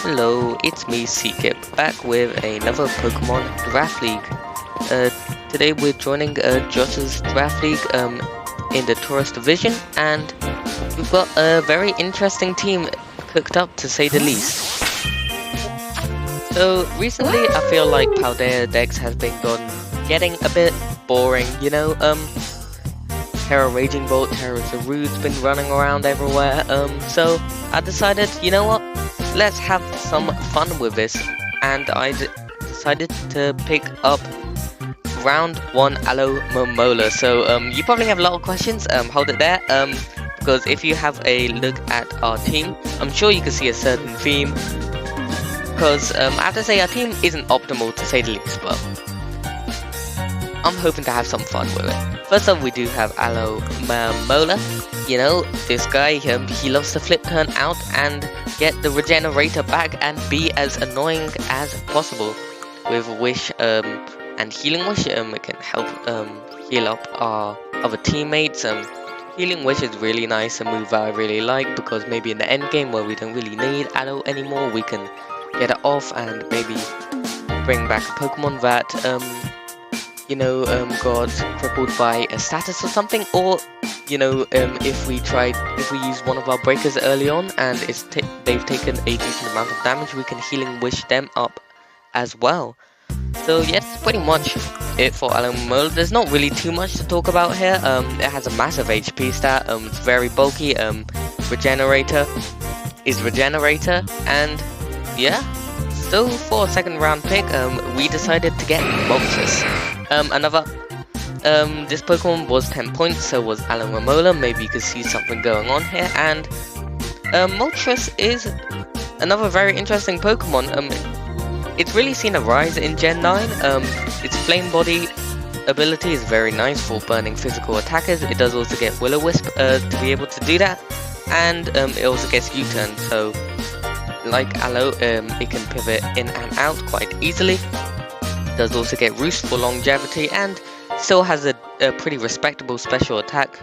Hello, it's me C-Kipp, back with another Pokemon Draft League. Today we're joining Josh's Draft League in the Tauros division, and we've got a very interesting team cooked up, to say the least. So recently I feel like Paldea decks has been getting a bit boring, you know. Terra Raging Bolt, Terra Zarude's been running around everywhere, so I decided, you know what, let's have some fun with this, and I decided to pick up round 1 Aloe Momola. So you probably have a lot of questions, hold it there, because if you have a look at our team, I'm sure you can see a certain theme, because I have to say our team isn't optimal, to say the least, but I'm hoping to have some fun with it. First up, we do have Aloe Momola. You know, this guy, he loves to flip turn out and get the regenerator back and be as annoying as possible. With Wish and Healing Wish, it can help heal up our other teammates. Healing Wish is really nice, a move that I really like, because maybe in the end game where we don't really need Aloe anymore, we can get it off and maybe bring back a Pokemon that you know, got crippled by a status or something, or you know, if we use one of our breakers early on and they've taken a decent amount of damage, we can Healing Wish them up as well. So yeah, that's pretty much it for Aloe Momola. There's not really too much to talk about here. It has a massive HP stat. It's very bulky. Regenerator is Regenerator, and yeah. So for a second round pick, we decided to get Moltres. This Pokemon was 10 points, so was Aloe Momola. Maybe you can see something going on here, and Moltres is another very interesting Pokemon. It's really seen a rise in Gen 9. Its Flame Body ability is very nice for burning physical attackers. It does also get Will-O-Wisp to be able to do that, and it also gets U-Turn, so like Aloe, it can pivot in and out quite easily. It does also get Roost for longevity, and still has a pretty respectable special attack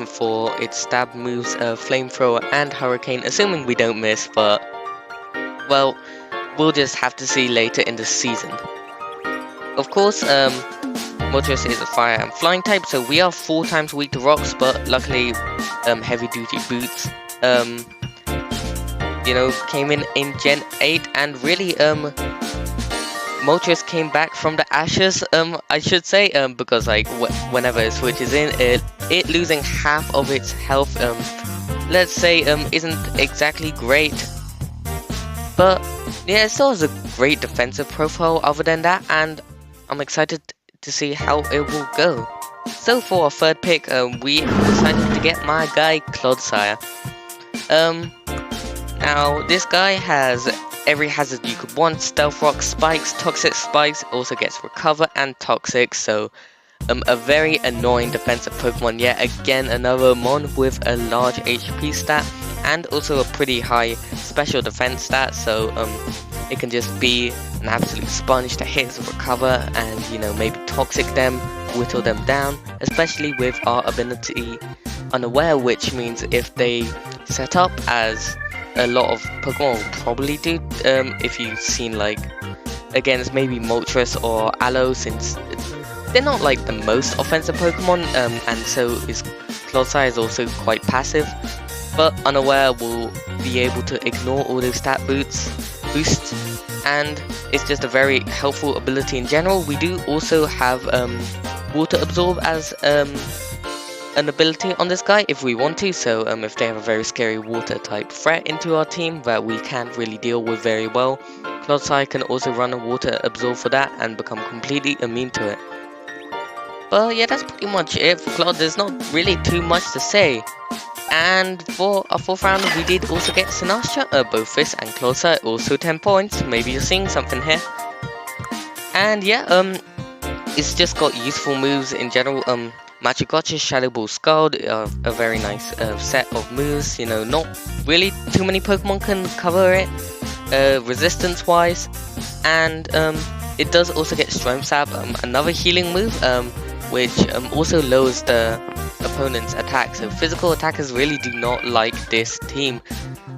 for its stab moves, Flamethrower and Hurricane, assuming we don't miss, but well, we'll just have to see later in the season. Of course, Moltres is a fire and flying type, so we are 4 times weak to rocks, but luckily heavy duty boots you know, came in Gen 8, and really Moltres came back from the ashes, I should say, because like whenever it switches in, it losing half of its health, let's say, isn't exactly great, but yeah, it still has a great defensive profile other than that, and I'm excited to see how it will go. So for our third pick, we decided to get my guy Clodsire. Now this guy has every hazard you could want: Stealth Rock, Spikes, Toxic Spikes, also gets Recover and Toxic, so a very annoying defensive Pokemon. Yet again, another Mon with a large HP stat and also a pretty high special defense stat, so it can just be an absolute sponge to hit, Recover, and you know, maybe Toxic them, whittle them down, especially with our ability Unaware, which means if they set up, as a lot of Pokemon will probably do, if you've seen like against maybe Moltres or Aloe, since they're not like the most offensive Pokemon, and so is Clodsire is also quite passive, but Unaware will be able to ignore all those stat boosts, and it's just a very helpful ability in general. We do also have Water Absorb as an ability on this guy if we want to, so if they have a very scary water type threat into our team that we can't really deal with very well, Clodsire can also run a Water Absorb for that and become completely immune to it. But yeah, that's pretty much it for Clod. There's not really too much to say. And for our 4th round, we did also get Sinasha, both this and Clodsire, also 10 points. Maybe you're seeing something here. And yeah, it's just got useful moves in general. Machigotcha, Shadow Ball, Scald, a very nice set of moves. You know, not really too many Pokemon can cover it, resistance wise, and it does also get Strength Sap, another healing move, which also lowers the opponent's attack. So physical attackers really do not like this team,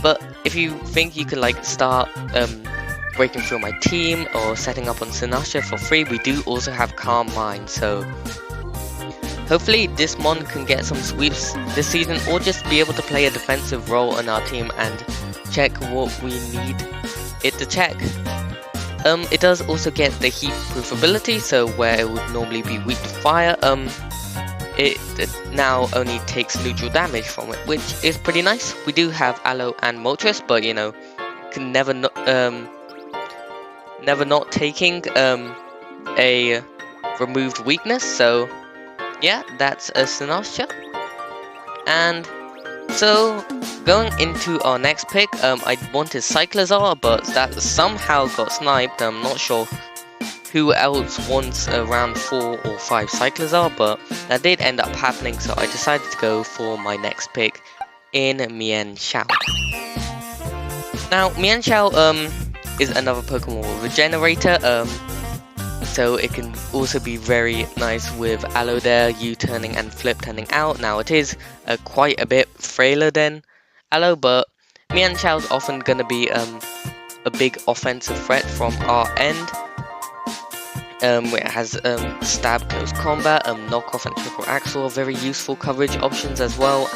but if you think you could like start breaking through my team or setting up on Sinasha for free, we do also have Calm Mind, so hopefully this mon can get some sweeps this season, or just be able to play a defensive role on our team and check what we need it to check. It does also get the heat proof ability, so where it would normally be weak to fire, it now only takes neutral damage from it, which is pretty nice. We do have Aloe and Moltres, but you know, can never not taking a removed weakness, so yeah, that's a Sinasha. And so going into our next pick, I wanted Cyclizar, but that somehow got sniped. I'm not sure who else wants around 4 or 5 Cyclizar, but that did end up happening, so I decided to go for my next pick in Mienshao. Now Mienshao is another Pokemon with Regenerator, so it can also be very nice with Aloe there, U-turning and flip turning out. Now it is quite a bit frailer than Aloe, but Mienshao is often going to be a big offensive threat from our end. It has stab, close combat, knockoff and triple axle are very useful coverage options as well.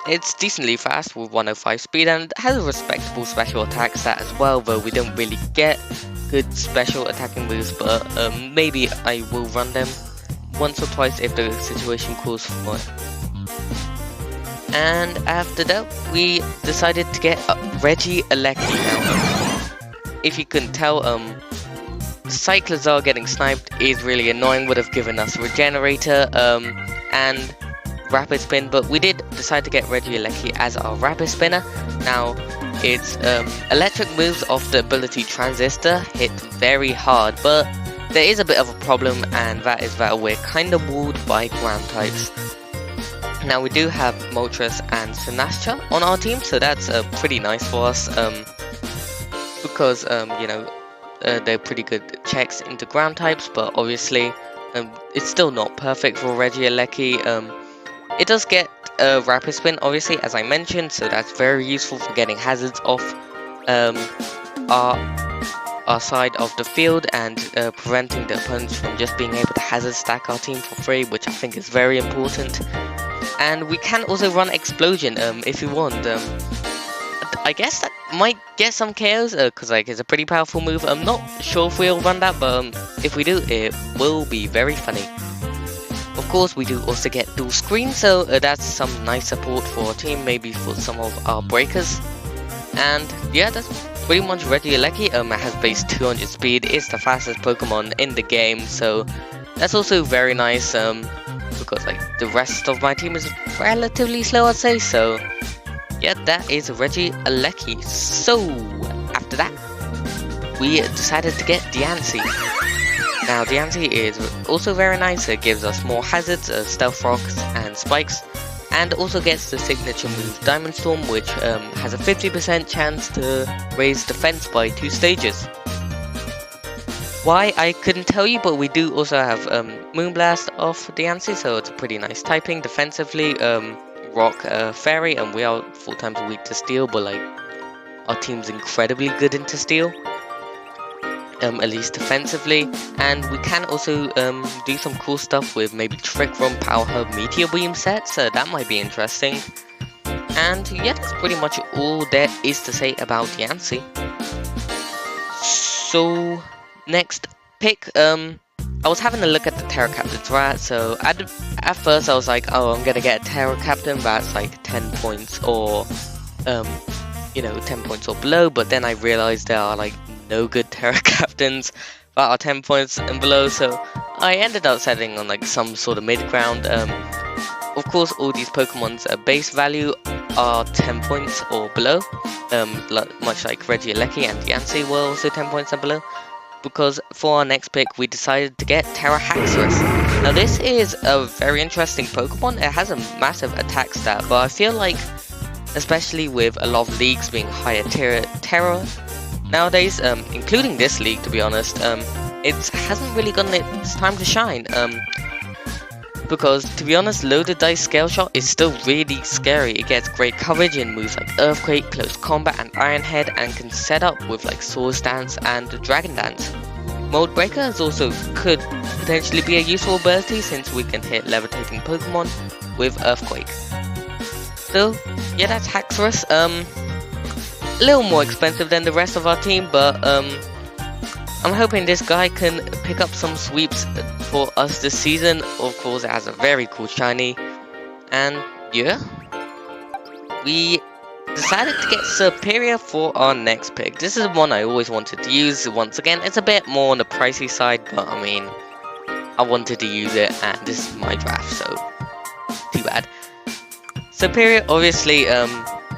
It's decently fast with 105 speed and has a respectable special attack stat as well, though we don't really get good special attacking moves, but maybe I will run them once or twice if the situation calls for it. And after that, we decided to get Regieleki. Now, if you couldn't tell, Cyclizar getting sniped is really annoying, would have given us Regenerator and Rapid Spin, but we did decide to get Regieleki as our Rapid Spinner. Now, its electric moves off the ability Transistor hit very hard, but there is a bit of a problem, and that is that we're kind of walled by ground types. Now we do have Moltres and Sinasha on our team, so that's pretty nice for us, because you know, they're pretty good checks into ground types, but obviously it's still not perfect for Regieleki. It does get Rapid Spin, obviously, as I mentioned, so that's very useful for getting hazards off our side of the field and preventing the opponents from just being able to hazard stack our team for free, which I think is very important. And we can also run Explosion if you want. I guess that might get some KOs, because like, it's a pretty powerful move. I'm not sure if we'll run that, but if we do, it will be very funny. Of course, we do also get dual screen, so that's some nice support for our team, maybe for some of our breakers. And yeah, that's pretty much Regieleki. It has base 200 speed, it's the fastest Pokemon in the game, so that's also very nice, because like the rest of my team is relatively slow, I'd say. So yeah, that is Regieleki. So after that, we decided to get Diancie. Now Diancie is also very nice. It gives us more hazards, stealth rocks and spikes, and also gets the signature move Diamond Storm, which has a 50% chance to raise defense by 2 stages. Why, I couldn't tell you, but we do also have Moonblast off Diancie, so it's a pretty nice typing defensively. Rock, Fairy, and we are 4 times weak to Steel, but like our team's incredibly good into Steel. At least defensively, and we can also do some cool stuff with maybe Trick Room, Power Hub, Meteor Beam sets, so that might be interesting. And yeah, that's pretty much all there is to say about Diancie. So next pick, I was having a look at the Terra Captains, right? So at first I was like, oh, I'm gonna get a Terra Captain that's like 10 points or you know, 10 points or below, but then I realized there are like no good Terra Captains that are 10 points and below, so I ended up settling on like some sort of mid-ground. Of course, all these Pokemon's base value are 10 points or below, much like Regieleki and Diancie were also 10 points and below, because for our next pick we decided to get Terrahaxorus. Now this is a very interesting Pokemon. It has a massive attack stat, but I feel like, especially with a lot of leagues being higher Terra nowadays, including this league to be honest, it hasn't really gotten its time to shine. because to be honest, loaded dice scale shot is still really scary. It gets great coverage in moves like Earthquake, Close Combat and Iron Head, and can set up with like Swords Dance and Dragon Dance. Mold Breaker is also could potentially be a useful ability since we can hit levitating Pokemon with Earthquake. So yeah, that's Haxorus. A little more expensive than the rest of our team, but I'm hoping this guy can pick up some sweeps for us this season. Of course, it has a very cool shiny, and yeah, we decided to get Superior for our next pick. This is one I always wanted to use. Once again, it's a bit more on the pricey side, but I mean, I wanted to use it, and this is my draft, so too bad. Superior, obviously,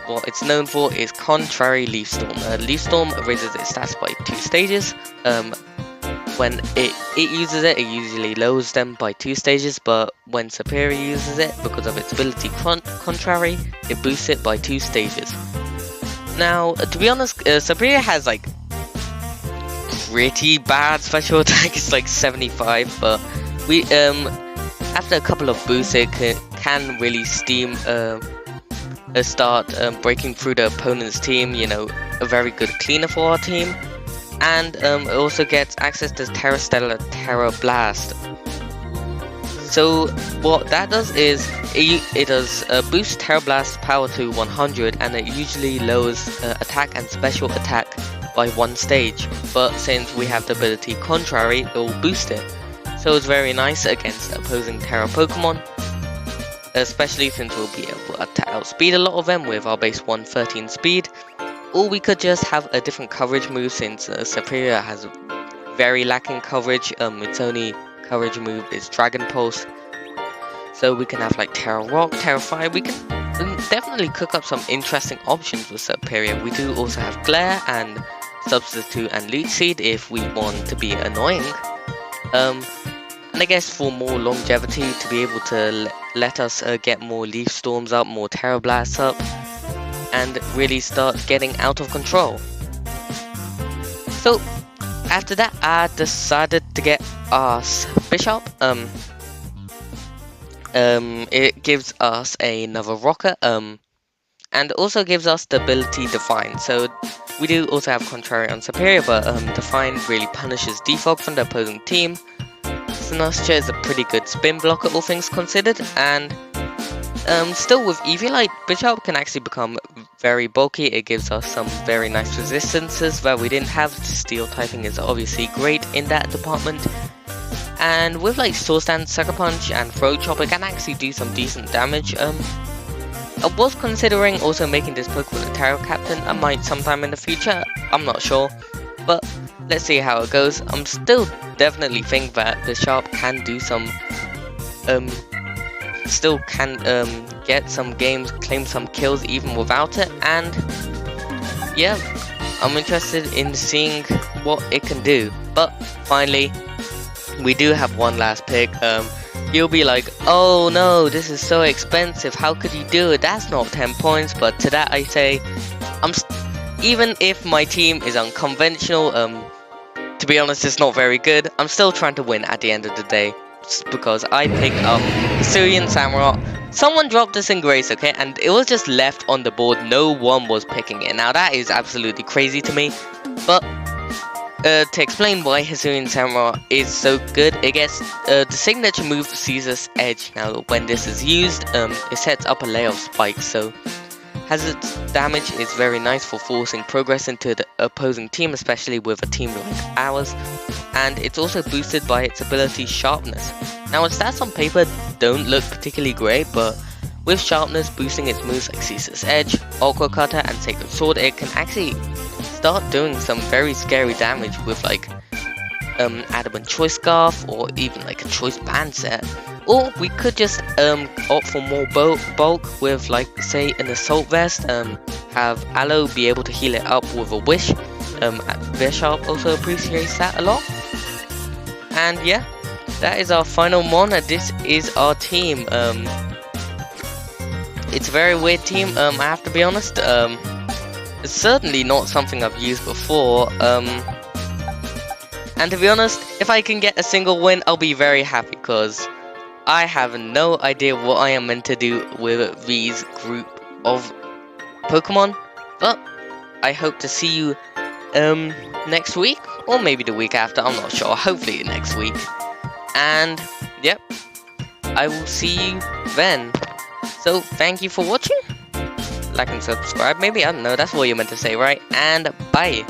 what it's known for is Contrary Leaf Storm. Leaf Storm raises its stats by 2 stages. When it uses it, it usually lowers them by 2 stages, but when Superior uses it, because of its ability Contrary, it boosts it by 2 stages. Now, to be honest, Superior has like pretty bad special attack. It's like 75, but we after a couple of boosts, it can really start breaking through the opponent's team. You know, a very good cleaner for our team. And it also gets access to Terra Stellar Terra Blast. So what that does is it does boost Terra Blast power to 100, and it usually lowers attack and special attack by 1 stage. But since we have the ability Contrary, it will boost it. So it's very nice against opposing Terra Pokemon, especially since we'll be able to outspeed a lot of them with our base 113 speed. Or we could just have a different coverage move since Superior has very lacking coverage. Its only coverage move is Dragon Pulse. So we can have like Terra Rock, Terra Fire. We can definitely cook up some interesting options with Superior. We do also have Glare and Substitute and Leech Seed if we want to be annoying. And I guess for more longevity, to be able to let us get more Leaf Storms up, more Terra Blasts up, and really start getting out of control. So after that, I decided to get us Bishop. It gives us another rocker, and also gives us the ability Define. So we do also have Contrary on Superior, but Define really punishes defog from the opposing team. Sinastia is a pretty good spin blocker, all things considered, and still with Eviolite, Bishop can actually become very bulky. It gives us some very nice resistances that we didn't have. Steel typing is obviously great in that department. And with like Swords Dance, Sucker Punch and Throat Chop, it can actually do some decent damage. I was considering also making this Pokemon a Tarot Captain. I might sometime in the future, I'm not sure. But let's see how it goes. I'm still definitely think that Bishop can do some still can get some games, claim some kills even without it, and yeah, I'm interested in seeing what it can do. But finally, we do have one last pick. You'll be like, oh no, this is so expensive, how could you do it? That's not 10 points. But to that I say, even if my team is unconventional, to be honest, it's not very good, I'm still trying to win at the end of the day. Because I picked up Hisuian Samurott. Someone dropped this in Grace, okay, and it was just left on the board. No one was picking it. Now that is absolutely crazy to me. But to explain why Hisuian Samurott is so good, it gets the signature move Caesar's Edge. Now when this is used, it sets up a layer of spikes, so Hazard's damage is very nice for forcing progress into the opposing team, especially with a team like ours. And it's also boosted by its ability Sharpness. Now its stats on paper don't look particularly great, but with Sharpness boosting its moves like Caesar's Edge, Aqua Cutter and Sacred Sword, it can actually start doing some very scary damage with like Adamant Choice Scarf or even like a Choice Band set. Or we could just opt for more bulk with like say an Assault Vest, have Aloe be able to heal it up with a Wish. Bishop also appreciates that a lot. And yeah, that is our final mon. This is our team. It's a very weird team, I have to be honest. It's certainly not something I've used before. And to be honest, if I can get a single win, I'll be very happy, because I have no idea what I am meant to do with these group of Pokemon, but I hope to see you next week, or maybe the week after, I'm not sure, hopefully next week. And yep, I will see you then. So thank you for watching, like and subscribe maybe, I don't know, that's what you're meant to say, right? And bye.